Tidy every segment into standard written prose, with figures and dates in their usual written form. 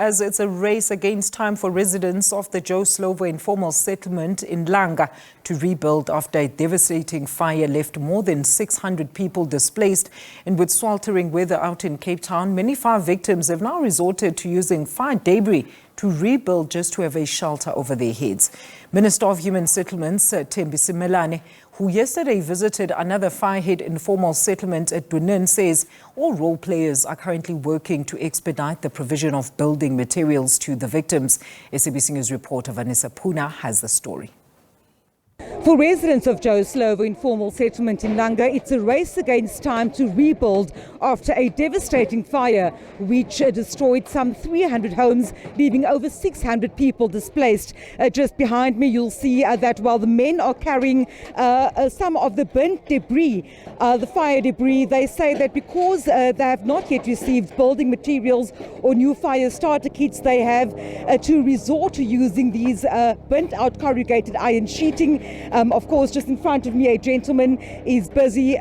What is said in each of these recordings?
As it's a race against time for residents of the Joe Slovo informal settlement in Langa to rebuild after a devastating fire left more than 600 people displaced. And with sweltering weather out in Cape Town, many fire victims have now resorted to using fire debris to rebuild just to have a shelter over their heads. Minister of Human Settlements, Thembi Simelani, who yesterday visited another fire-hit informal settlement at Dunin, says all role players are currently working to expedite the provision of building materials to the victims. SABC News reporter Vanessa Poonah has the story. For residents of Joe Slovo informal settlement in Langa, it's a race against time to rebuild after a devastating fire which destroyed some 300 homes, leaving over 600 people displaced. Just behind me, you'll see that while the men are carrying some of the burnt debris, the fire debris, they say that because they have not yet received building materials or new fire starter kits, they have to resort to using these burnt out corrugated iron sheeting. Of course, just in front of me, a gentleman is busy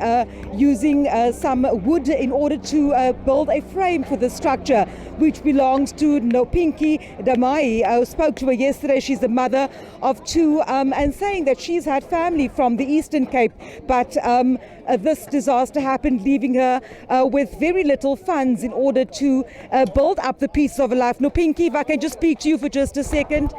using some wood in order to build a frame for the structure, which belongs to Nopinki Damai. I spoke to her yesterday. She's the mother of two and saying that she's had family from the Eastern Cape, but this disaster happened, leaving her with very little funds in order to build up the pieces of her life. Nopinki, if I can just speak to you for just a second.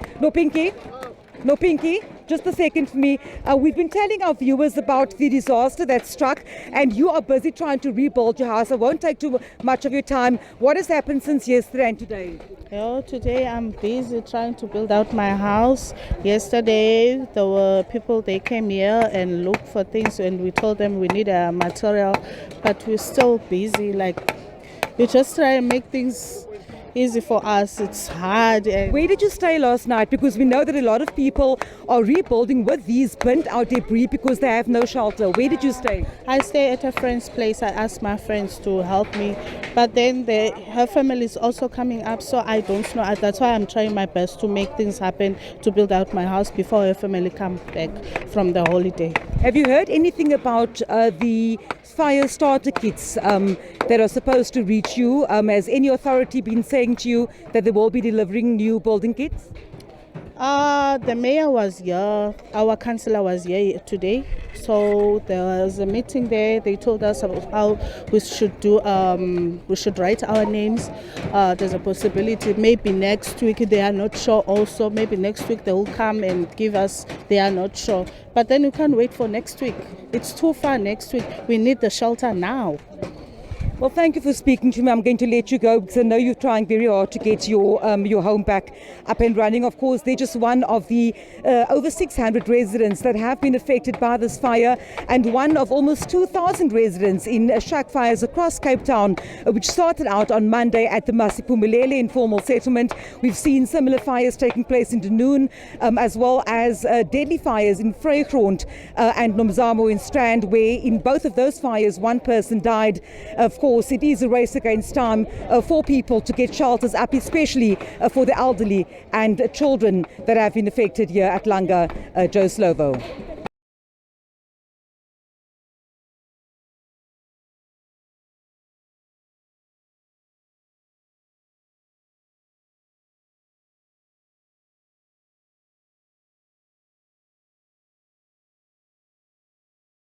Nopinki, just a second for me. We've been telling our viewers about the disaster that struck, and you are busy trying to rebuild your house. I won't take too much of your time. What has happened since yesterday and today? Today I'm busy trying to build out my house. Yesterday there were people, they came here and looked for things, and we told them we need a material, but we're still busy. We just try and make things easy for us. It's hard. Where did you stay last night? Because we know that a lot of people are rebuilding with these burnt out debris because they have no shelter. Where did you stay? I stay at a friend's place. I asked my friends to help me, but then her family is also coming up, so I don't know. That's why I'm trying my best to make things happen, to build out my house before her family come back from the holiday. Have you heard anything about the fire starter kits that are supposed to reach you? Has any authority been saying to you that they will be delivering new building kits? The mayor was here, our councillor was here today, so there was a meeting there. They told us about how we should do, we should write our names. There's a possibility maybe next week, they are not sure also, maybe next week they will come and give us, they are not sure. But then you can't wait for next week. It's too far next week. We need the shelter now. Well, thank you for speaking to me. I'm going to let you go because I know you're trying very hard to get your home back up and running. Of course, they're just one of the over 600 residents that have been affected by this fire, and one of almost 2,000 residents in shack fires across Cape Town, which started out on Monday at the Masiphumelele informal settlement. We've seen similar fires taking place in Dunin, as well as deadly fires in Vrygrond and Nomzamo in Strand, where in both of those fires, one person died. Of course, it is a race against time for people to get shelters up, especially for the elderly and children that have been affected here at Langa, Joe Slovo.